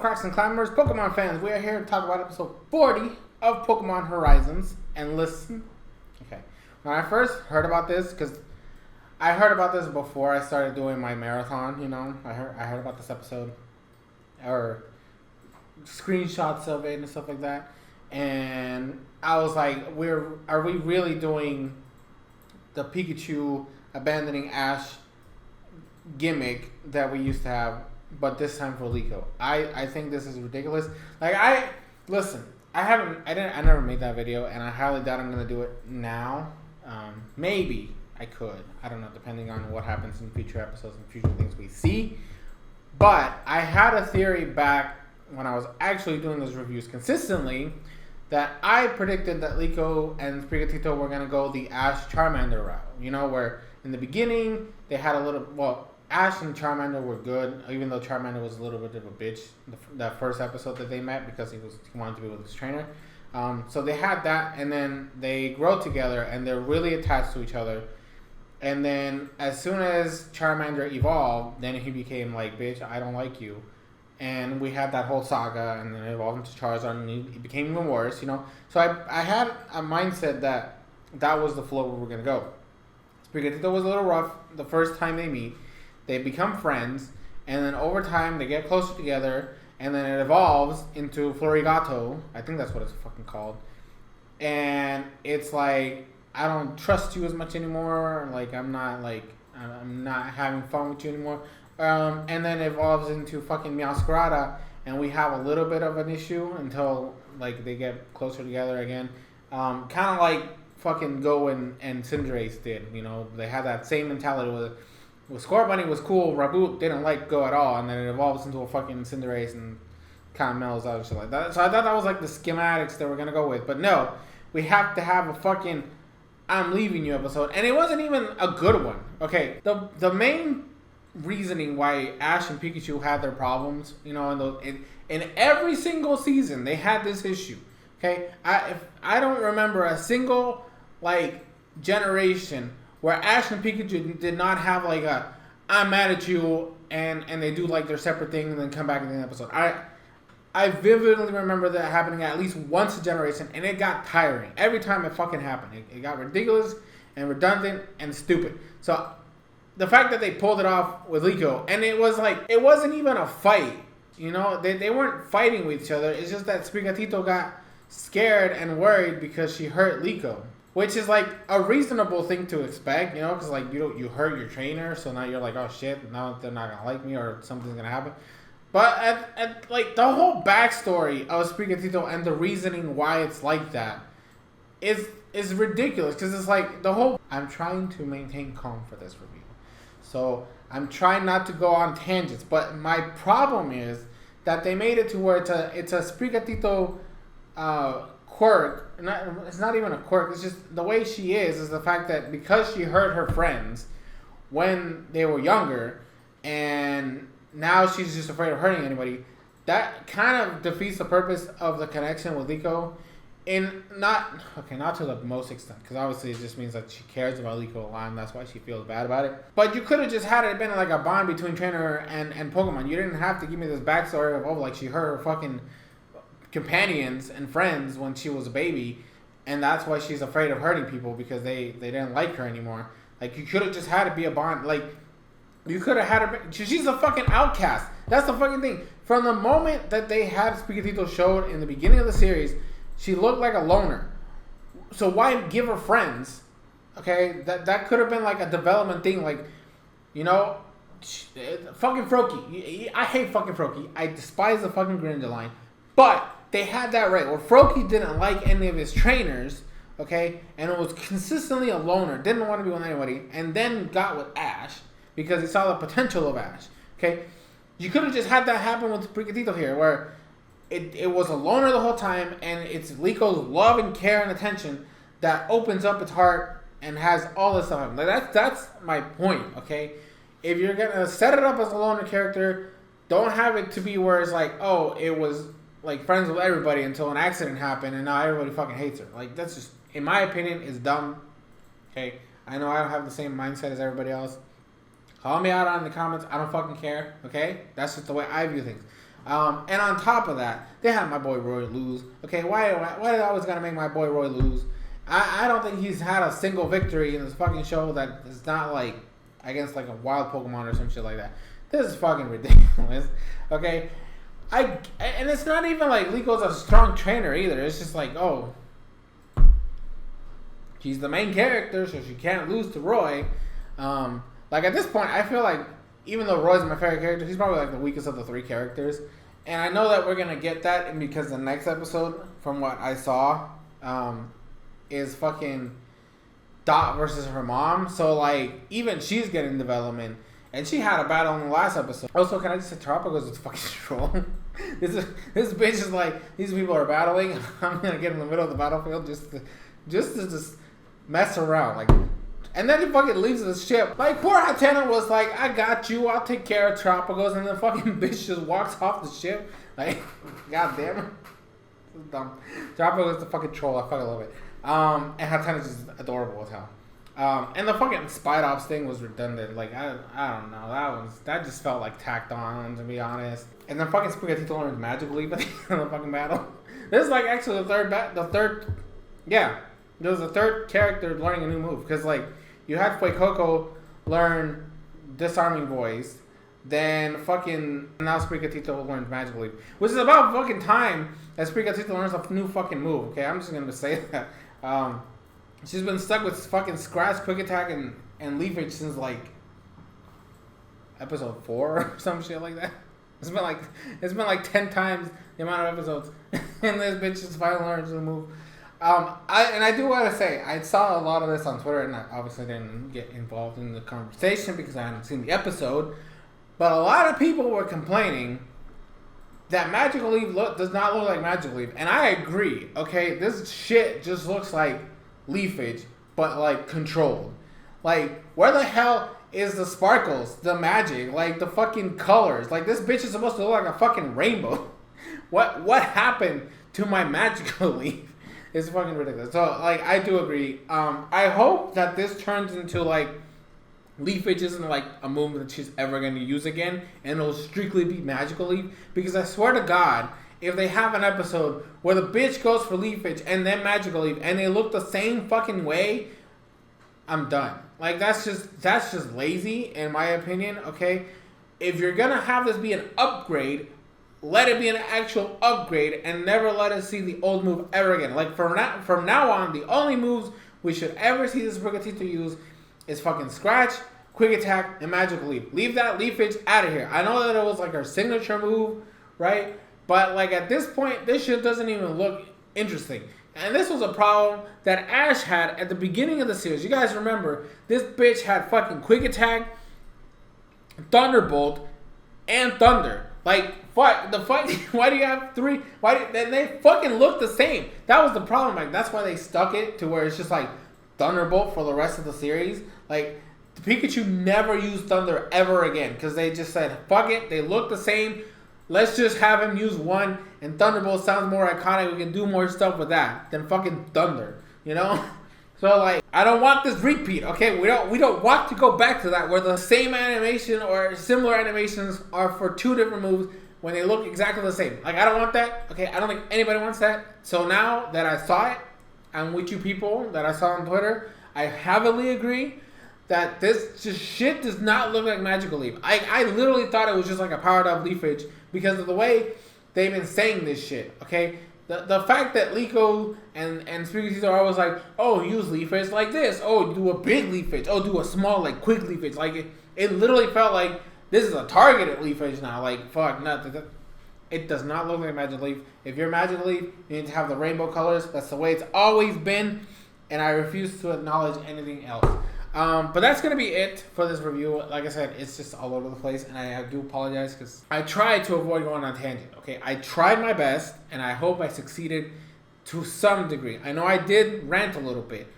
SoresanCrockxen climbers, Pokemon fans. We are here to talk about episode 40 of Pokemon Horizons. And listen, okay, when I first heard about this, because I heard about this before I started doing my marathon, you know, I heard about this episode, or screenshots of it and stuff like that, and I was like, are we really doing the Pikachu abandoning Ash gimmick that we used to have, but this time for Liko? I think this is ridiculous. Like, I never made that video, and I highly doubt I'm gonna do it now. Maybe I could, I don't know, depending on what happens in future episodes and future things we see. But I had a theory back when I was actually doing those reviews consistently, that I predicted that Liko and Sprigatito were gonna go the Ash Charmander route. You know, where in the beginning they had a little, well, Ash and Charmander were good, even though Charmander was a little bit of a bitch that first episode that they met, because he wanted to be with his trainer. So they had that, and then they grow together, and they're really attached to each other. And then as soon as Charmander evolved, then he became like, bitch, I don't like you. And we had that whole saga, and then it evolved into Charizard, and it became even worse, you know. So I had a mindset that was the flow we were going to go. Sprigatito was a little rough the first time they meet. They become friends, and then over time they get closer together, and then it evolves into Florigato. I think that's what it's fucking called. And it's like, I don't trust you as much anymore. Like, I'm not having fun with you anymore. And then it evolves into fucking Meowscarada, and we have a little bit of an issue until like they get closer together again. Kind of like fucking Go and Cinderace did. You know, they had that same mentality with Scorbunny was cool. Raboot didn't like Go at all, and then it evolves into a fucking Cinderace and kind of mellows out and shit like that. So I thought that was like the schematics that we're gonna go with, but no, we have to have a fucking I'm leaving you episode, and it wasn't even a good one. Okay, the main reasoning why Ash and Pikachu had their problems, you know, in every single season they had this issue. Okay, I don't remember a single like generation where Ash and Pikachu did not have like a I'm mad at you, and they do like their separate thing and then come back in the episode. I vividly remember that happening at least once a generation, and it got tiring every time it fucking happened. It got ridiculous and redundant and stupid. So the fact that they pulled it off with Liko, and it was like, it wasn't even a fight, you know, they weren't fighting with each other. It's just that Sprigatito got scared and worried because she hurt Liko, which is like a reasonable thing to expect, you know, because like you hurt your trainer, so now you're like, oh shit, now they're not gonna like me or something's gonna happen. But at like the whole backstory of Sprigatito and the reasoning why it's like that is ridiculous, because it's like the whole. I'm trying to maintain calm for this review, so I'm trying not to go on tangents. But my problem is that they made it to where it's a Sprigatito quirk. It's not even a quirk. It's just the way she is the fact that because she hurt her friends when they were younger, and now she's just afraid of hurting anybody, that kind of defeats the purpose of the connection with Liko. Not to the most extent, because obviously it just means that she cares about Liko a lot, and that's why she feels bad about it. But you could have just had it been like a bond between trainer and Pokemon. You didn't have to give me this backstory of, oh, like she hurt her fucking companions and friends when she was a baby, and that's why she's afraid of hurting people, because they didn't like her anymore. Like, you could have just had it be a bond. Like, you could have had her. She's a fucking outcast. That's the fucking thing. From the moment that they had Sprigatito showed in the beginning of the series, she looked like a loner. So why give her friends? Okay, that could have been like a development thing. Like, you know, fucking Froakie. I hate fucking Froakie. I despise the fucking Grindeline. But they had that right. Where Froakie didn't like any of his trainers, okay, and it was consistently a loner, didn't want to be with anybody, and then got with Ash because he saw the potential of Ash. Okay, you could have just had that happen with Sprigatito here, where it was a loner the whole time, and it's Liko's love and care and attention that opens up its heart and has all this stuff happen. Like, that's my point. Okay, if you're gonna set it up as a loner character, don't have it to be where it's like, oh, it was like friends with everybody until an accident happened and now everybody fucking hates her. Like, that's just, in my opinion, is dumb. Okay, I know I don't have the same mindset as everybody else. Call me out on the comments. I don't fucking care. Okay, that's just the way I view things. And on top of that, they had my boy Roy lose. Okay, why they always gotta make my boy Roy lose? I don't think he's had a single victory in this fucking show that is not like against like a wild Pokemon or some shit like that. This is fucking ridiculous. Okay, and it's not even like Lico's a strong trainer either. It's just like, oh, she's the main character, so she can't lose to Roy. Like at this point, I feel like even though Roy's my favorite character, he's probably like the weakest of the three characters. And I know that we're gonna get that because the next episode, from what I saw, is fucking Dot versus her mom. So like even she's getting development, and she had a battle in the last episode. Also, can I just say Tropico's a fucking troll? this bitch is like, these people are battling. I'm gonna get in the middle of the battlefield just to mess around, like. And then he fucking leaves the ship. Like, poor Hatena was like, I got you, I'll take care of Tropicals. And the fucking bitch just walks off the ship. Like, god damn it. This is dumb. Tropical is the fucking troll. I fucking love it. And Hatena's just adorable as hell. And the fucking Spite Ops thing was redundant. Like, I don't know. That just felt like tacked on, to be honest. And then fucking Spaghetti learns Magic Leap at the end of the fucking battle. This is like actually the third. Yeah. There was a third character learning a new move. Because, like, you had Fuecoco learn Disarming Voice. Then fucking now Sprigatito learns Magic Leap. Which is about fucking time that Sprigatito learns a new fucking move. Okay, I'm just going to say that. She's been stuck with fucking Scratch, Quick Attack, and Leafage since, like, episode 4 or some shit like that. It's been like 10 times the amount of episodes. And this bitch just finally learns the move. I do want to say, I saw a lot of this on Twitter, and I obviously didn't get involved in the conversation because I hadn't seen the episode. But a lot of people were complaining that Magical Leaf does not look like Magical Leaf. And I agree, okay? This shit just looks like Leafage, but, like, controlled. Like, where the hell is the sparkles, the magic, like, the fucking colors? Like, this bitch is supposed to look like a fucking rainbow. What happened to my Magical Leaf? It's fucking ridiculous. So, like, I do agree. I hope that this turns into, like, Leafage isn't, like, a move that she's ever going to use again, and it'll strictly be Magical Leaf. Because I swear to God, if they have an episode where the bitch goes for Leafage and then Magical Leaf, and they look the same fucking way, I'm done. Like, that's just lazy, in my opinion, okay? If you're going to have this be an upgrade, let it be an actual upgrade and never let us see the old move ever again. Like, from now on, the only moves we should ever see this Sprigatito use is fucking Scratch, Quick Attack, and Magical Leap. Leave that Leafage out of here. I know that it was like her signature move, right? But, like, at this point, this shit doesn't even look interesting. And this was a problem that Ash had at the beginning of the series. You guys remember, this bitch had fucking Quick Attack, Thunderbolt, and Thunder. Like, why do you have three? They fucking look the same. That was the problem. Like, that's why they stuck it to where it's just like Thunderbolt for the rest of the series. Like, Pikachu never used Thunder ever again because they just said, fuck it. They look the same. Let's just have him use one. And Thunderbolt sounds more iconic. We can do more stuff with that than fucking Thunder. You know? So, like, I don't want this repeat, okay? We don't want to go back to that where the same animation or similar animations are for two different moves when they look exactly the same. Like, I don't want that, okay? I don't think anybody wants that. So now that I saw it, and with you people that I saw on Twitter, I heavily agree that this just shit does not look like Magical Leap. I literally thought it was just like a powered up Leafage because of the way they've been saying this shit, okay? The fact that Liko and Sprigatito are always like, oh, use Leafage like this. Oh, do a big Leafage. Oh, do a small, like, quick Leafage. Like, it literally felt like this is a targeted Leafage now. Like, fuck, it does not look like Magic Leaf. If you're Magic Leaf, you need to have the rainbow colors. That's the way it's always been. And I refuse to acknowledge anything else. But that's going to be it for this review. Like I said, it's just all over the place, and I do apologize because I tried to avoid going on tangent, okay? I tried my best, and I hope I succeeded to some degree. I know I did rant a little bit,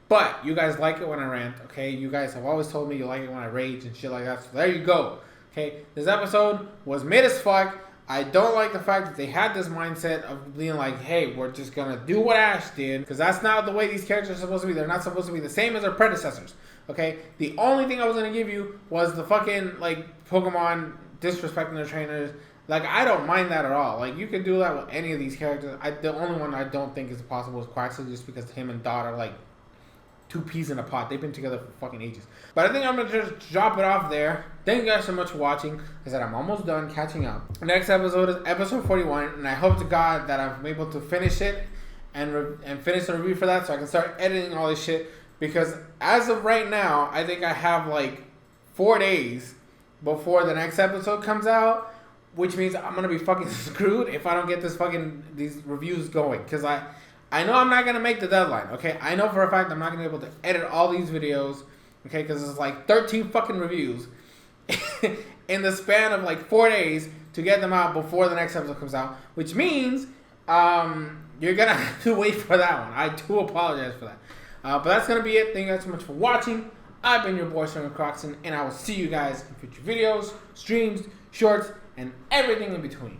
but you guys like it when I rant, okay? You guys have always told me you like it when I rage and shit like that, so there you go, okay? This episode was mid as fuck. I don't like the fact that they had this mindset of being like, hey, we're just going to do what Ash did, because that's not the way these characters are supposed to be. They're not supposed to be the same as their predecessors. Okay, the only thing I was going to give you was the fucking, like, Pokemon disrespecting their trainers. Like, I don't mind that at all. Like, you can do that with any of these characters. The only one I don't think is possible is Quaxley, just because him and Dot are like two peas in a pot. They've been together for fucking ages. But I think I'm gonna just drop it off there. Thank you guys so much for watching. I said I'm almost done catching up. The next episode is episode 41, and I hope to God that I'm able to finish it and finish the review for that, so I can start editing all this shit. Because as of right now, I think I have like 4 days before the next episode comes out, which means I'm gonna be fucking screwed if I don't get these reviews going. Cause I know I'm not gonna make the deadline. Okay, I know for a fact I'm not gonna be able to edit all these videos. Okay, cause it's like 13 fucking reviews in the span of like 4 days to get them out before the next episode comes out. Which means you're gonna have to wait for that one. I do apologize for that. But that's gonna be it. Thank you guys so much for watching. I've been your boy SoresanCrockxen, and I will see you guys in future videos, streams, shorts, and everything in between.